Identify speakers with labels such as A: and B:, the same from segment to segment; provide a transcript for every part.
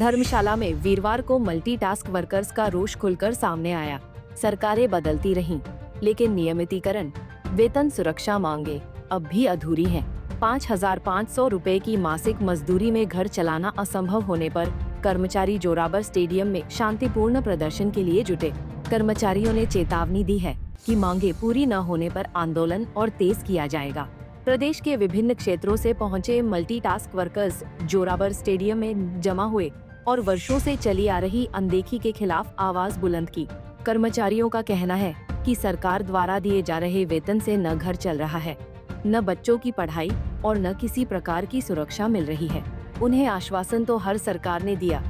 A: धर्मशाला में वीरवार को मल्टीटास्क वर्कर्स का रोष खुलकर सामने आया। सरकारें बदलती रहीं, लेकिन नियमितीकरण, वेतन, सुरक्षा मांगे अब भी अधूरी हैं। 5,500 रुपए की मासिक मजदूरी में घर चलाना असंभव होने पर कर्मचारी जोरावर स्टेडियम में शांतिपूर्ण प्रदर्शन के लिए जुटे। कर्मचारियों ने चेतावनी दी है कि मांगे पूरी न होने पर आंदोलन और तेज किया जाएगा। प्रदेश के विभिन्न क्षेत्रों से पहुंचे मल्टीटास्क वर्कर्स जोरावर स्टेडियम में जमा हुए और वर्षों से चली आ रही अनदेखी के खिलाफ आवाज बुलंद की। कर्मचारियों का कहना है कि सरकार द्वारा दिए जा रहे वेतन से न घर चल रहा है, न बच्चों की पढ़ाई और न किसी प्रकार की सुरक्षा मिल रही है। उन्हें आश्वासन तो हर सरकार ने दिया,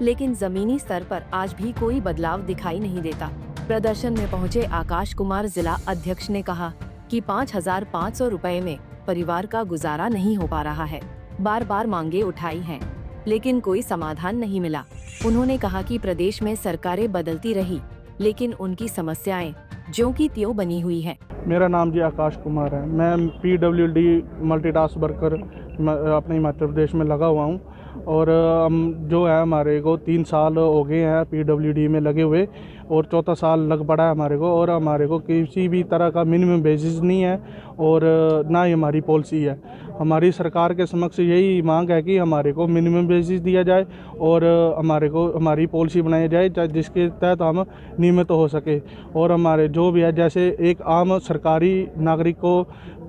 A: लेकिन जमीनी स्तर पर आज भी कोई बदलाव दिखाई नहीं देता। प्रदर्शन में पहुंचे आकाश कुमार जिला अध्यक्ष ने कहा कि 5,500 रुपए में परिवार का गुजारा नहीं हो पा रहा है। बार बार मांगे उठाई हैं, लेकिन कोई समाधान नहीं मिला। उन्होंने कहा कि प्रदेश में सरकारें बदलती रही, लेकिन उनकी समस्याएं ज्यों की त्यों बनी हुई हैं।
B: मेरा नाम जी आकाश कुमार है। मैं PWD मल्टीटास्क वर्कर अपने हिमाचल प्रदेश में लगा हुआ हूँ और हम जो है हमारे को 3 साल हो गए हैं PWD में लगे हुए और चौथा साल लग पड़ा है हमारे को। और हमारे को किसी भी तरह का मिनिमम वेजेस नहीं है और ना ही हमारी पॉलिसी है। हमारी सरकार के समक्ष यही मांग है कि हमारे को मिनिमम वेजेस दिया जाए और हमारे को हमारी पॉलिसी बनाई जाए जिसके तहत हम नियमित हो सके। और हमारे जो भी है, जैसे एक आम सरकारी नागरिक को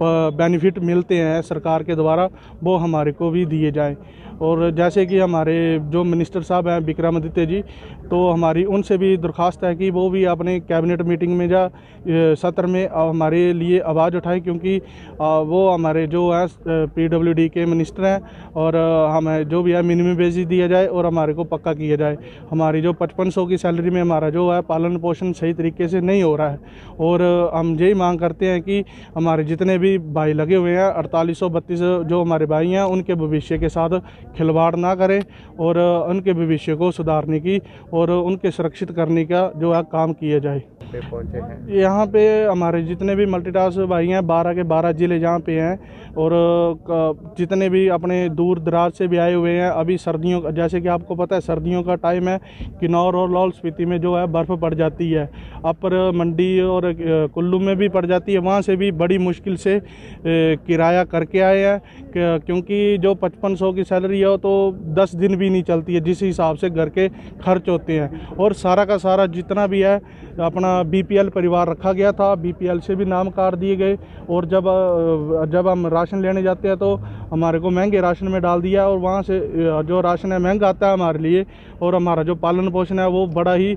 B: बेनिफिट मिलते हैं सरकार के द्वारा, वो हमारे को भी दिए जाएं। और जैसे कि हमारे जो मिनिस्टर साहब हैं विक्रमादित्य जी, तो हमारी उनसे भी दरख्वास्त है कि वो भी अपने कैबिनेट मीटिंग में या सत्र में हमारे लिए आवाज़ उठाएं, क्योंकि वो हमारे जो है PWD के मिनिस्टर हैं। और हमें जो भी है मिनिमम वेजेस दिया जाए और हमारे को पक्का किया जाए। हमारी जो 5500 की सैलरी में हमारा जो है पालन पोषण सही तरीके से नहीं हो रहा है। और हम यही मांग करते हैं कि हमारे जितने भी भाई लगे हुए हैं 4832 जो हमारे भाई हैं, उनके भविष्य के साथ खिलवाड़ ना करें और उनके भविष्य को सुधारने की और उनके सुरक्षित करने का जो है काम किया जाए।
C: पहुंचे हैं
B: यहाँ पे हमारे जितने भी मल्टीटास्क भाई हैं 12 के 12 ज़िले जहाँ पे हैं और जितने भी अपने दूर दराज से भी आए हुए हैं। अभी सर्दियों, जैसे कि आपको पता है सर्दियों का टाइम है, किन्नौर और लाहौल स्पीति में जो है बर्फ़ पड़ जाती है। अपर मंडी और कुल्लू में भी पड़ जाती है। वहाँ से भी बड़ी मुश्किल से किराया करके आए हैं, क्योंकि जो 5500 की सैलरी है तो 10 दिन भी नहीं चलती है, जिस हिसाब से घर के खर्च होते हैं। और सारा का सारा जितना भी है अपना BPL परिवार रखा गया था, BPL से भी नाम काट दिए गए। और जब हम राशन लेने जाते हैं तो हमारे को महंगे राशन में डाल दिया और वहाँ से जो राशन है महंगा आता है हमारे लिए और हमारा जो पालन पोषण है वो बड़ा ही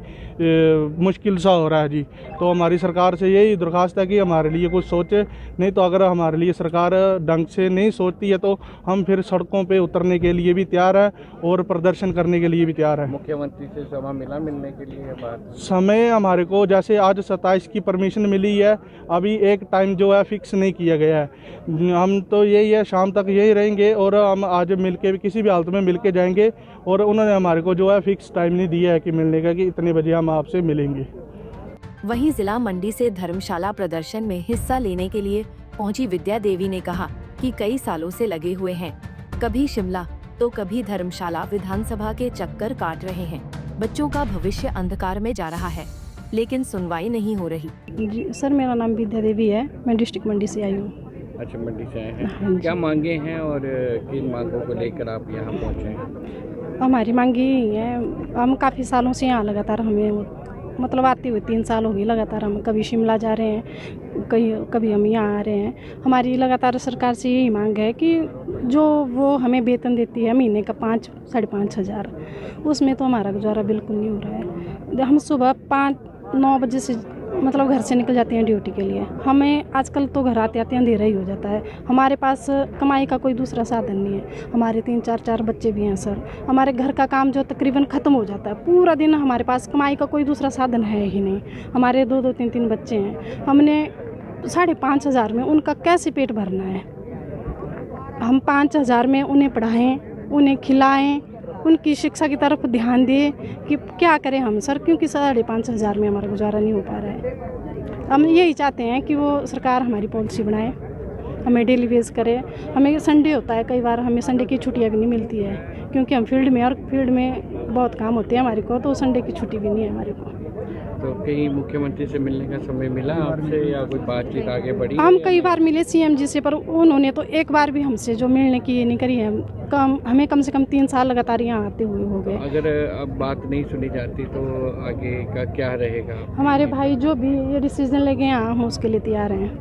B: मुश्किल सा हो रहा है जी। तो हमारी सरकार से यही दरख्वास्त है कि हमारे लिए कुछ सोचे, नहीं तो अगर हमारे लिए सरकार ढंग से नहीं सोचती है तो हम फिर सड़कों पे उतरने के लिए भी तैयार है और प्रदर्शन करने के लिए भी तैयार है।
C: मुख्यमंत्री से समय मिला मिलने के लिए? बात
B: समय हमारे को जैसे आज 27 की परमिशन मिली है, अभी एक टाइम जो है फिक्स नहीं किया गया है। हम तो यही है शाम तक यही रहेंगे और हम आज मिलके भी किसी भी हालत में मिलके जाएंगे। और उन्होंने हमारे को जो है फिक्स टाइम नहीं दिया है कि मिलने का, कि इतने बजे हम आपसे मिलेंगे।
A: वहीं जिला मंडी से धर्मशाला प्रदर्शन में हिस्सा लेने के लिए पहुंची विद्या देवी ने कहा कि कई सालों से लगे हुए हैं, कभी शिमला तो कभी धर्मशाला विधानसभा के चक्कर काट रहे हैं। बच्चों का भविष्य अंधकार में जा रहा है, लेकिन सुनवाई नहीं हो रही।
D: जी सर, मेरा नाम विद्या देवी है, मैं डिस्ट्रिक्ट मंडी से आई हूँ।
C: अच्छा, मंडी से आए हैं। क्या मांगे हैं और किन मांगों को लेकर आप यहाँ पहुँचे हैं?
D: हमारी मांग यही है, हम काफ़ी सालों से यहाँ लगातार हमें मतलब आते हुए 3 साल हो गए लगातार। हम कभी शिमला जा रहे हैं, कभी हम यहाँ आ रहे हैं। हमारी लगातार सरकार से यही मांग है कि जो वो हमें वेतन देती है महीने का 5-5.5 हज़ार, उसमें तो हमारा गुजारा बिल्कुल नहीं हो रहा है। हम सुबह 5-9 बजे से मतलब घर से निकल जाते हैं ड्यूटी के लिए। हमें आजकल तो घर आते आते अंधेरा ही हो जाता है। हमारे पास कमाई का कोई दूसरा साधन नहीं है। हमारे 3-4 बच्चे भी हैं सर। हमारे घर का काम जो तकरीबन ख़त्म हो जाता है, पूरा दिन हमारे पास कमाई का कोई दूसरा साधन है ही नहीं। हमारे 2-2, 3-3 बच्चे हैं। हमने 5,500 में उनका कैसे पेट भरना है? हम 5,000 में उन्हें पढ़ाएँ, उन्हें खिलाएँ, उनकी शिक्षा की तरफ ध्यान दें कि क्या करें हम सर, क्योंकि 5,500 में हमारा गुजारा नहीं हो पा रहा है। हम यही चाहते हैं कि वो सरकार हमारी पॉलिसी बनाए, हमें डेली बेस करे। हमें संडे होता है, कई बार हमें संडे की छुट्टियां भी नहीं मिलती है, क्योंकि हम फील्ड में और फील्ड में बहुत काम होते हैं हमारे को, तो संडे की छुट्टी भी नहीं है हमारे को।
C: तो कहीं मुख्यमंत्री से मिलने का समय मिला आपसे या कोई बातचीत आगे बढ़ी?
D: हम कई बार मिले सीएम जी से, पर उन्होंने तो एक बार भी हमसे जो मिलने की ये नहीं करी है। हमें कम से कम 3 साल लगातार यहाँ आते हुए हो गए।
C: अगर अब बात नहीं सुनी जाती तो आगे का क्या रहेगा?
D: हमारे भाई जो भी ये डिसीजन लेके यहाँ, हम उसके लिए तैयार हैं।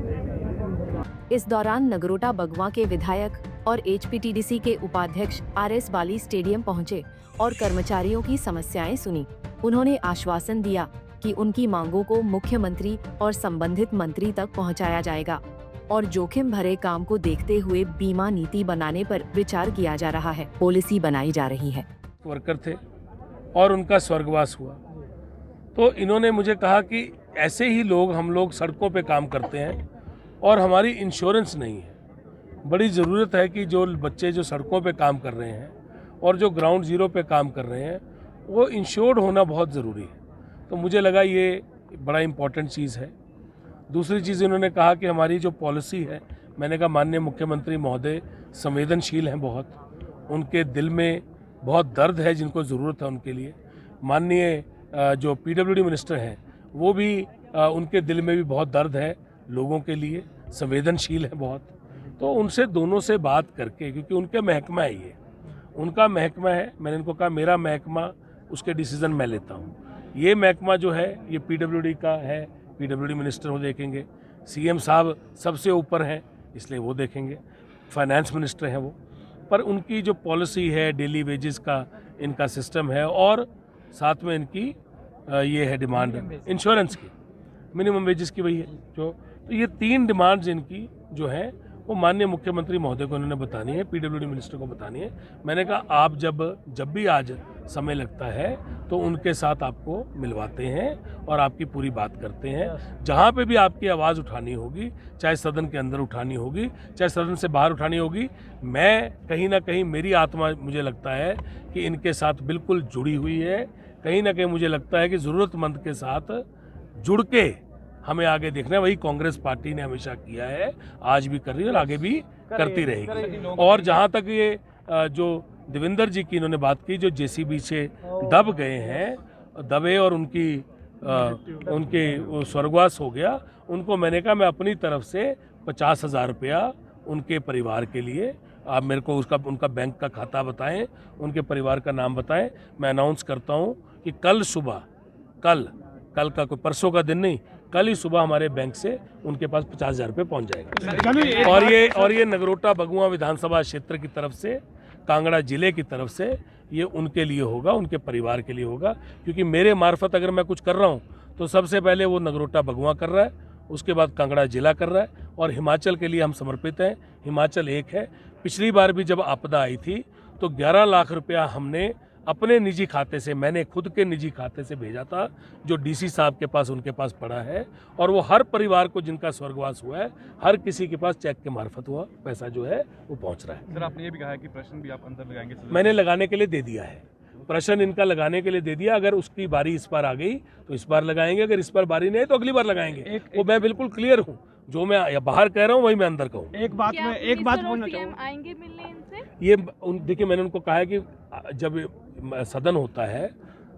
A: इस दौरान नगरोटा बगवां के विधायक और HPTDC के उपाध्यक्ष RS बाली स्टेडियम पहुंचे और कर्मचारियों की समस्याएं सुनी। उन्होंने आश्वासन दिया कि उनकी मांगों को मुख्यमंत्री और संबंधित मंत्री तक पहुंचाया जाएगा और जोखिम भरे काम को देखते हुए बीमा नीति बनाने पर विचार किया जा रहा है, पॉलिसी बनाई जा रही है।
E: वर्कर थे और उनका स्वर्गवास हुआ, तो इन्होंने मुझे कहा कि ऐसे ही हम लोग सड़कों पे काम करते हैं और हमारी इंश्योरेंस नहीं है। बड़ी ज़रूरत है कि जो बच्चे जो सड़कों पे काम कर रहे हैं और जो ग्राउंड ज़ीरो पे काम कर रहे हैं वो इंश्योर्ड होना बहुत ज़रूरी है। तो मुझे लगा ये बड़ा इम्पोर्टेंट चीज़ है। दूसरी चीज़ इन्होंने कहा कि हमारी जो पॉलिसी है, मैंने कहा माननीय मुख्यमंत्री महोदय संवेदनशील हैं बहुत, उनके दिल में बहुत दर्द है, जिनको ज़रूरत है उनके लिए। माननीय जो PWD मिनिस्टर हैं वो भी उनके दिल में भी बहुत दर्द है लोगों के लिए, संवेदनशील है बहुत। तो उनसे दोनों से बात करके, क्योंकि उनका महकमा है ये, उनका महकमा है, मैंने इनको कहा मेरा महकमा, उसके डिसीज़न मैं लेता हूँ। ये महकमा जो है ये PWD का है, PWD मिनिस्टर वो देखेंगे, CM साहब सबसे ऊपर हैं इसलिए वो देखेंगे, फाइनेंस मिनिस्टर हैं वो, पर उनकी जो पॉलिसी है डेली वेजेस का इनका सिस्टम है और साथ में इनकी ये है डिमांड इंश्योरेंस की, मिनिमम वेजेस की वही है जो। तो ये 3 डिमांड्स इनकी जो है वो माननीय मुख्यमंत्री महोदय को इन्होंने बतानी है, PWD मिनिस्टर को बतानी है। मैंने कहा आप जब भी आज समय लगता है तो उनके साथ आपको मिलवाते हैं और आपकी पूरी बात करते हैं। जहाँ पे भी आपकी आवाज़ उठानी होगी, चाहे सदन के अंदर उठानी होगी, चाहे सदन से बाहर उठानी होगी, मैं कहीं ना कहीं मेरी आत्मा मुझे लगता है कि इनके साथ बिल्कुल जुड़ी हुई है। कहीं ना कहीं मुझे लगता है कि ज़रूरतमंद के साथ जुड़ के हमें आगे देखना है। वही कांग्रेस पार्टी ने हमेशा किया है, आज भी कर रही है और आगे भी करती रहेगी। और जहाँ तक ये जो देवेंद्र जी की इन्होंने बात की, जो JCB से दब गए हैं, दबे और उनके स्वर्गवास हो गया, उनको मैंने कहा मैं अपनी तरफ से 50,000 रुपया उनके परिवार के लिए, आप मेरे को उनका बैंक का खाता बताएं, उनके परिवार का नाम बताएं। मैं अनाउंस करता हूं कि कल सुबह, कल का कोई परसों का दिन नहीं, कल ही सुबह हमारे बैंक से उनके पास 50,000 रुपये पहुँच जाएगा। और ये नगरोटा बगुआ विधानसभा क्षेत्र की तरफ से, कांगड़ा जिले की तरफ से ये उनके लिए होगा, उनके परिवार के लिए होगा। क्योंकि मेरे मार्फत अगर मैं कुछ कर रहा हूँ तो सबसे पहले वो नगरोटा बगुआ कर रहा है, उसके बाद कांगड़ा जिला कर रहा है और हिमाचल के लिए हम समर्पित हैं। हिमाचल एक है। पिछली बार भी जब आपदा आई थी तो 11 लाख रुपया हमने अपने निजी खाते से, मैंने खुद के निजी खाते से भेजा था, जो DC साहब के पास उनके पास पड़ा है, और वो हर परिवार को जिनका स्वर्गवास हुआ है, हर किसी के पास चेक के मार्फत हुआ पैसा जो है वो पहुंच रहा है।
F: सर आपने ये भी कहा है कि प्रश्न भी आप अंदर लगाएंगे?
E: मैंने लगाने के लिए दे दिया है, प्रश्न इनका लगाने के लिए दे दिया। अगर उसकी बारी इस बार आ गई तो इस बार लगाएंगे, अगर इस बार बारी नहीं तो अगली बार लगाएंगे। वो मैं बिल्कुल क्लियर हूँ, जो मैं बाहर कह रहा हूँ वही मैं अंदर कहूँ।
F: एक बात बोलना चाहूँगा,
G: आएंगे मिलने इनसे?
E: ये देखिए, मैंने उनको कहा है कि जब सदन होता है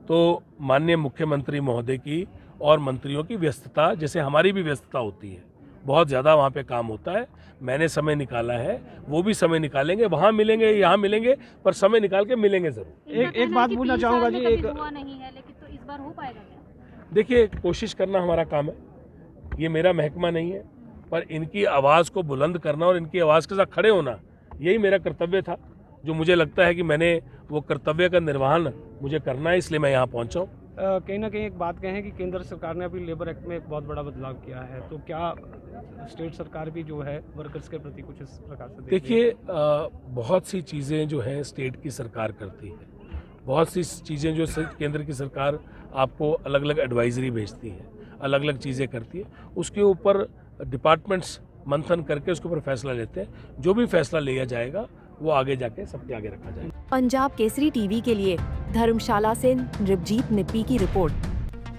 E: तो माननीय मुख्यमंत्री महोदय की और मंत्रियों की व्यस्तता, जैसे हमारी भी व्यस्तता होती है, बहुत ज़्यादा वहाँ पे काम होता है। मैंने समय निकाला है, वो भी समय निकालेंगे, वहाँ मिलेंगे, यहाँ मिलेंगे, पर समय निकाल के मिलेंगे ज़रूर।
F: एक बात बोलना चाहूँगा जी, एक
G: हुआ नहीं है, लेकिन तो इस बार हो पाएगा क्या?
E: देखिए, कोशिश करना हमारा काम है, ये मेरा महकमा नहीं है, पर इनकी आवाज़ को बुलंद करना और इनकी आवाज़ के साथ खड़े होना, यही मेरा कर्तव्य था, जो मुझे लगता है कि मैंने वो कर्तव्य का निर्वहन मुझे करना है, इसलिए मैं यहाँ पहुँचा हूँ।
F: कहीं ना कहीं एक बात कहें कि केंद्र सरकार ने अभी लेबर एक्ट में एक बहुत बड़ा बदलाव किया है, तो क्या स्टेट सरकार भी जो है वर्कर्स के प्रति कुछ इस प्रकार से
E: देखिए, बहुत सी चीज़ें जो है स्टेट की सरकार करती है, बहुत सी चीज़ें जो केंद्र की सरकार आपको अलग अलग एडवाइजरी भेजती है, अलग अलग चीज़ें करती है, उसके ऊपर डिपार्टमेंट्स मंथन करके उसके ऊपर फैसला लेते हैं। जो भी फैसला लिया जाएगा वो आगे जाके सबके आगे रखा जाएगा।
A: पंजाब केसरी टीवी के लिए धर्मशाला से नृपजीत निप्पी की रिपोर्ट।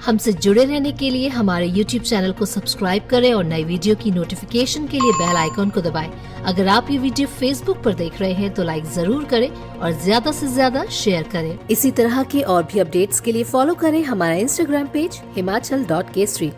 H: हमसे जुड़े रहने के लिए हमारे YouTube चैनल को सब्सक्राइब करें और नई वीडियो की नोटिफिकेशन के लिए बेल आइकॉन को दबाएं। अगर आप ये वीडियो Facebook पर देख रहे हैं तो लाइक जरूर करें और ज्यादा से ज्यादा शेयर करें। इसी तरह के और भी अपडेट्स के लिए फॉलो करें हमारा Instagram पेज himachal.kesri।